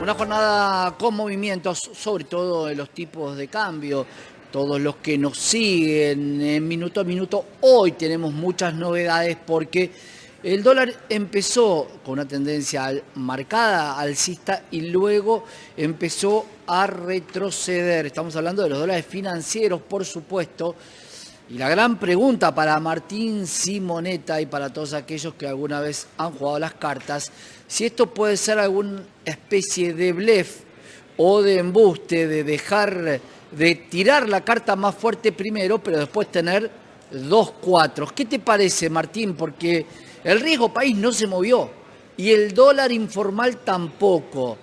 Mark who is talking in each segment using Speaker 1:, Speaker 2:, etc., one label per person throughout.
Speaker 1: Una jornada con movimientos, sobre todo de los tipos de cambio. Todos los que nos siguen en minuto a minuto, hoy tenemos muchas novedades porque el dólar empezó con una tendencia marcada alcista y luego empezó a retroceder. Estamos hablando de los dólares financieros, por supuesto. Y la gran pregunta para Martín Simonetta y para todos aquellos que alguna vez han jugado las cartas, si esto puede ser alguna especie de blef o de embuste, de dejar, de tirar la carta más fuerte primero, pero después tener dos cuatros. ¿Qué te parece, Martín? Porque el riesgo país no se movió y el dólar informal tampoco.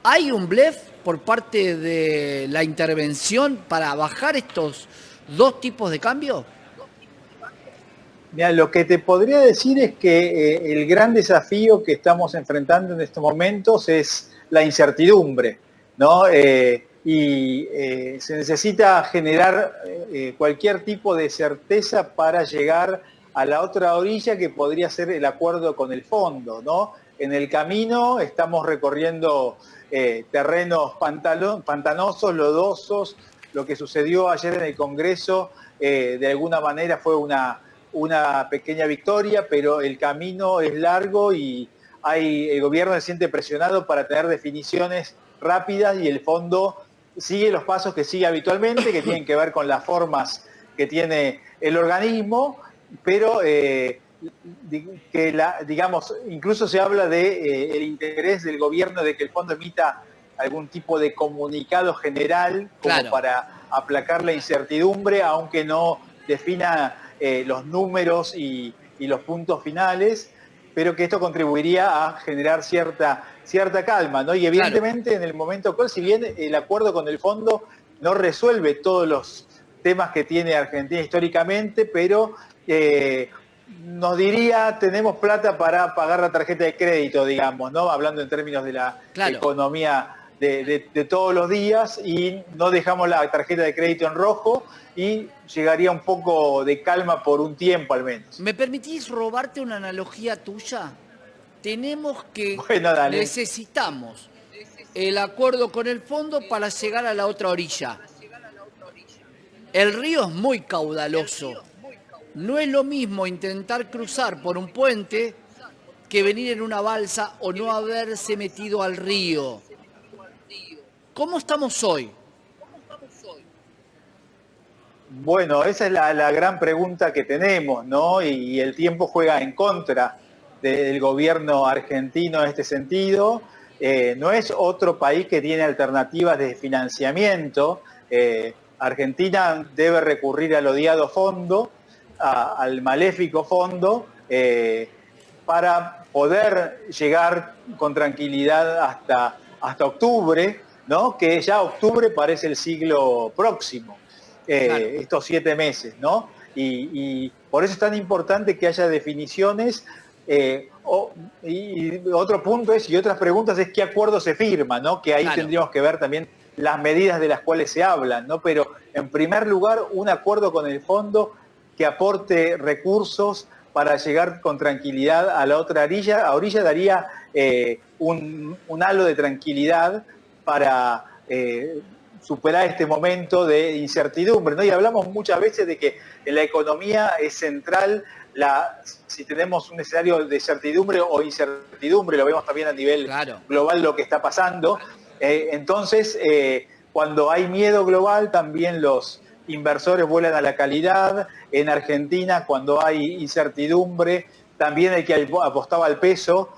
Speaker 1: ¿Hay un blef por parte de la intervención para bajar estos dos tipos de cambio?
Speaker 2: Mira, lo que te podría decir es que el gran desafío que estamos enfrentando en estos momentos es la incertidumbre, ¿no? Se necesita generar cualquier tipo de certeza para llegar a la otra orilla que podría ser el acuerdo con el fondo, ¿no? En el camino estamos recorriendo terrenos pantanosos, lodosos. Lo que sucedió ayer en el Congreso de alguna manera fue una pequeña victoria, pero el camino es largo y el gobierno se siente presionado para tener definiciones rápidas y el fondo sigue los pasos que sigue habitualmente, que tienen que ver con las formas que tiene el organismo, pero digamos, incluso se habla de el interés del gobierno de que el fondo emita algún tipo de comunicado general como
Speaker 1: Claro.
Speaker 2: para aplacar la incertidumbre, aunque no defina los números y los puntos finales, pero que esto contribuiría a generar cierta calma, ¿no? Y
Speaker 1: Claro.
Speaker 2: evidentemente en el momento actual, si bien el acuerdo con el fondo no resuelve todos los temas que tiene Argentina históricamente, pero nos diría, tenemos plata para pagar la tarjeta de crédito, digamos, ¿no? Hablando en términos de la
Speaker 1: Claro.
Speaker 2: economía de todos los días, y no dejamos la tarjeta de crédito en rojo y llegaría un poco de calma por un tiempo al menos.
Speaker 1: ¿Me permitís robarte una analogía tuya? Tenemos que,
Speaker 2: Bueno, dale.
Speaker 1: necesitamos el acuerdo con el fondo para llegar a la otra orilla. El río es muy caudaloso. No es lo mismo intentar cruzar por un puente que venir en una balsa o no haberse metido al río. ¿Cómo estamos hoy?
Speaker 2: Bueno, esa es la gran pregunta que tenemos, ¿no? Y el tiempo juega en contra del gobierno argentino en este sentido. No es otro país que tiene alternativas de financiamiento. Argentina debe recurrir al odiado fondo, al maléfico fondo, para poder llegar con tranquilidad hasta octubre, ¿no? Que ya octubre parece el siglo próximo.
Speaker 1: Claro.
Speaker 2: Estos 7 meses, ¿no? Y por eso es tan importante que haya definiciones. Y otro punto es, y otras preguntas es qué acuerdo se firma, ¿no? Que ahí
Speaker 1: Claro.
Speaker 2: tendríamos que ver también las medidas de las cuales se hablan, ¿no? Pero en primer lugar, un acuerdo con el fondo que aporte recursos para llegar con tranquilidad a la otra orilla. A orilla daría un halo de tranquilidad para superar este momento de incertidumbre, ¿no? Y hablamos muchas veces de que en la economía es central si tenemos un escenario de certidumbre o incertidumbre, lo vemos también a nivel
Speaker 1: Claro.
Speaker 2: global lo que está pasando. Entonces, cuando hay miedo global, también los inversores vuelan a la calidad. En Argentina, cuando hay incertidumbre, también el que apostaba al peso,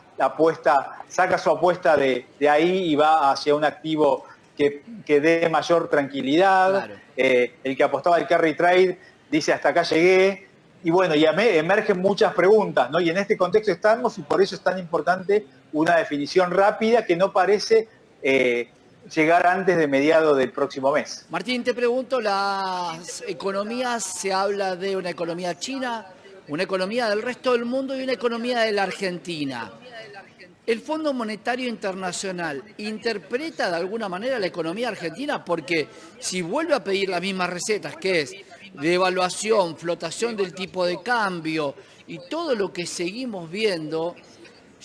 Speaker 2: saca su apuesta de ahí y va hacia un activo que dé mayor tranquilidad.
Speaker 1: Claro.
Speaker 2: El que apostaba al carry trade dice hasta acá llegué. Y bueno, y emergen muchas preguntas, ¿no? Y en este contexto estamos, y por eso es tan importante una definición rápida que no parece llegar antes de mediados del próximo mes.
Speaker 1: Martín, te pregunto, las economías, se habla de una economía china, una economía del resto del mundo y una economía de la Argentina. ¿El Fondo Monetario Internacional interpreta de alguna manera la economía argentina? Porque si vuelve a pedir las mismas recetas, que es devaluación, flotación del tipo de cambio y todo lo que seguimos viendo,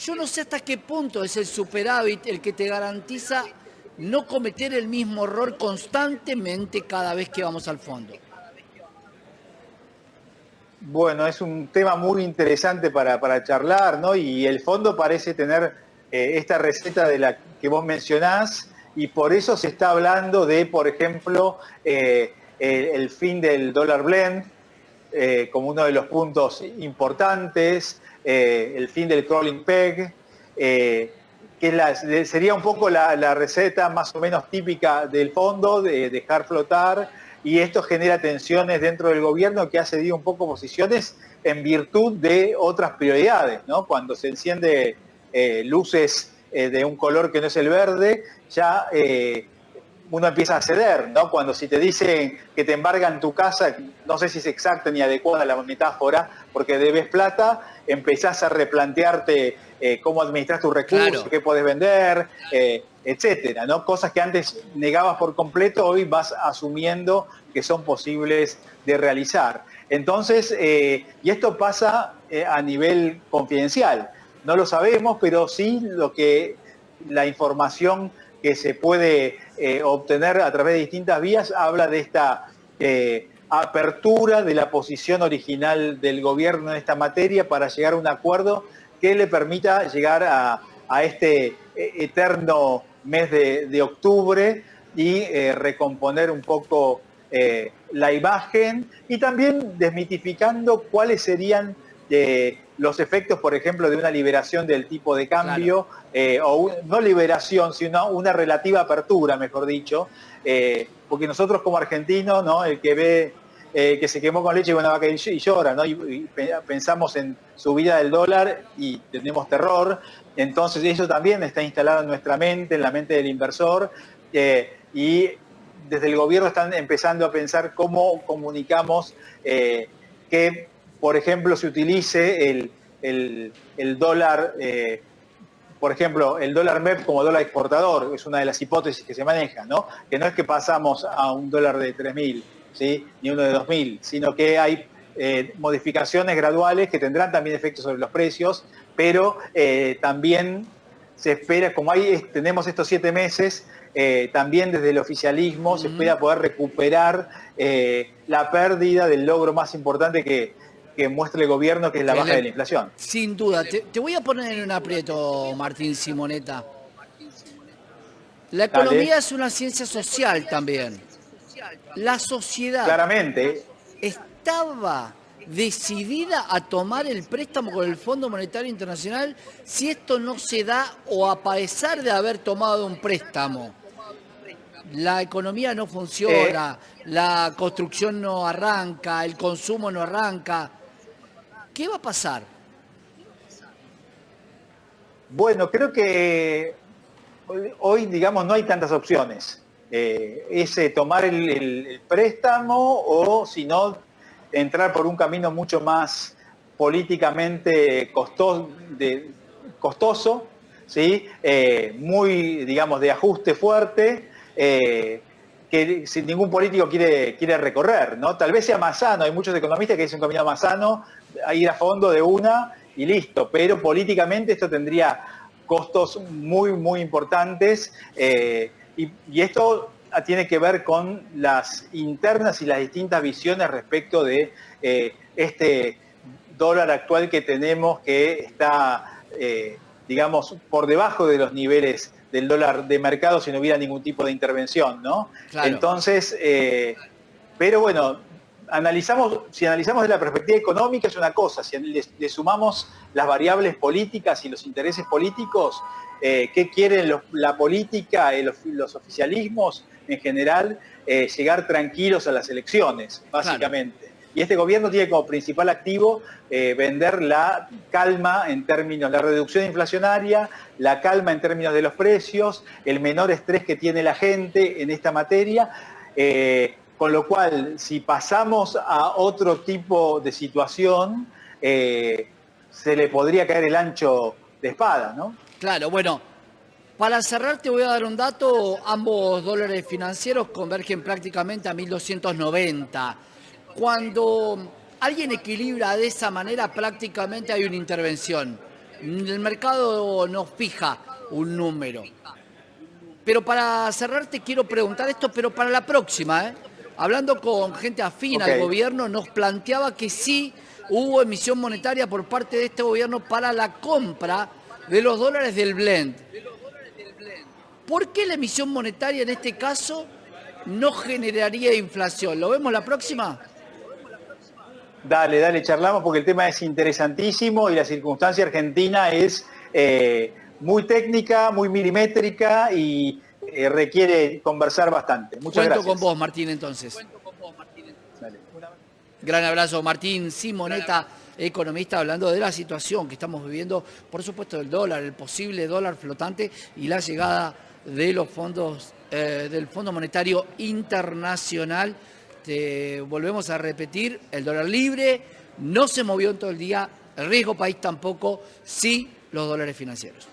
Speaker 1: Yo no sé hasta qué punto es el superávit el que te garantiza no cometer el mismo error constantemente cada vez que vamos al fondo.
Speaker 2: Bueno, es un tema muy interesante para charlar, ¿no? Y el fondo parece tener esta receta de la que vos mencionás, y por eso se está hablando de, por ejemplo, el fin del dólar blend como uno de los puntos importantes, el fin del crawling peg, que sería un poco la receta más o menos típica del fondo, de dejar flotar, y esto genera tensiones dentro del gobierno que ha cedido un poco posiciones en virtud de otras prioridades, ¿no? Cuando se enciende luces de un color que no es el verde, ya uno empieza a ceder, ¿no? Cuando si te dicen que te embargan tu casa, no sé si es exacta ni adecuada la metáfora, porque debes plata, empezás a replantearte cómo administras tus recursos,
Speaker 1: Claro.
Speaker 2: qué podés vender, etcétera, ¿no? Cosas que antes negabas por completo, hoy vas asumiendo que son posibles de realizar. Entonces, y esto pasa a nivel confidencial. No lo sabemos, pero sí la información que se puede obtener a través de distintas vías habla de esta apertura de la posición original del gobierno en esta materia para llegar a un acuerdo que le permita llegar a este eterno mes de octubre y recomponer un poco la imagen, y también desmitificando cuáles serían los efectos, por ejemplo, de una liberación del tipo de cambio, claro. No liberación, sino una relativa apertura, mejor dicho, porque nosotros como argentinos, ¿no? El que ve que se quemó con leche, bueno, va a caer y llora, ¿no? Y pensamos en subida del dólar y tenemos terror. Entonces eso también está instalado en nuestra mente, en la mente del inversor, y desde el gobierno están empezando a pensar cómo comunicamos que, por ejemplo, se utilice el dólar, por ejemplo, el dólar MEP como dólar exportador, es una de las hipótesis que se maneja, ¿no? Que no es que pasamos a un dólar de 3.000, ¿sí? Ni uno de 2.000, sino que hay modificaciones graduales que tendrán también efectos sobre los precios, pero también se espera, como tenemos estos 7 meses, también desde el oficialismo se espera poder recuperar la pérdida del logro más importante que muestra el gobierno, que es la baja de la inflación.
Speaker 1: Sin duda. Te voy a poner en un aprieto, Martín Simonetta. La economía es una ciencia social también. La sociedad
Speaker 2: claramente
Speaker 1: estaba decidida a tomar el préstamo con el Fondo Monetario Internacional si esto no se da, o a pesar de haber tomado un préstamo, la economía no funciona, la construcción no arranca, el consumo no arranca. ¿Qué va a pasar?
Speaker 2: Bueno, creo que hoy, digamos, no hay tantas opciones. Es tomar el préstamo, o si no, entrar por un camino mucho más políticamente costoso, ¿sí? Muy, digamos, de ajuste fuerte, que sin ningún político quiere recorrer, ¿no? Tal vez sea más sano, hay muchos economistas que dicen un camino más sano, a ir a fondo de una y listo, pero políticamente esto tendría costos muy, muy importantes, y esto tiene que ver con las internas y las distintas visiones respecto de este dólar actual que tenemos, que está, digamos, por debajo de los niveles del dólar de mercado si no hubiera ningún tipo de intervención, ¿no? Claro. Entonces, pero bueno, si analizamos desde la perspectiva económica es una cosa, si le sumamos las variables políticas y los intereses políticos, ¿qué quieren la política y los oficialismos en general? Llegar tranquilos a las elecciones, básicamente. Claro. Y este gobierno tiene como principal activo vender la calma en términos, la reducción inflacionaria, la calma en términos de los precios, el menor estrés que tiene la gente en esta materia. Con lo cual, si pasamos a otro tipo de situación, se le podría caer el ancho de espada, ¿no?
Speaker 1: Claro, bueno, para cerrar te voy a dar un dato. Ambos dólares financieros convergen prácticamente a 1.290. Cuando alguien equilibra de esa manera, prácticamente hay una intervención. El mercado no fija un número. Pero para cerrar te quiero preguntar esto, pero para la próxima, ¿eh? Hablando con gente afín al gobierno, nos planteaba que sí hubo emisión monetaria por parte de este gobierno para la compra de los dólares del blend. ¿Por qué la emisión monetaria en este caso no generaría inflación? ¿Lo vemos la próxima?
Speaker 2: Dale, charlamos porque el tema es interesantísimo y la circunstancia argentina es muy técnica, muy milimétrica y requiere conversar bastante. Muchas gracias.
Speaker 1: Cuento con vos, Martín, entonces.
Speaker 2: Dale.
Speaker 1: Gran abrazo, Martín Simonetta, economista, hablando de la situación que estamos viviendo, por supuesto, del dólar, el posible dólar flotante y la llegada de los fondos del Fondo Monetario Internacional. Te volvemos a repetir, el dólar libre no se movió en todo el día, el riesgo país tampoco, sí los dólares financieros.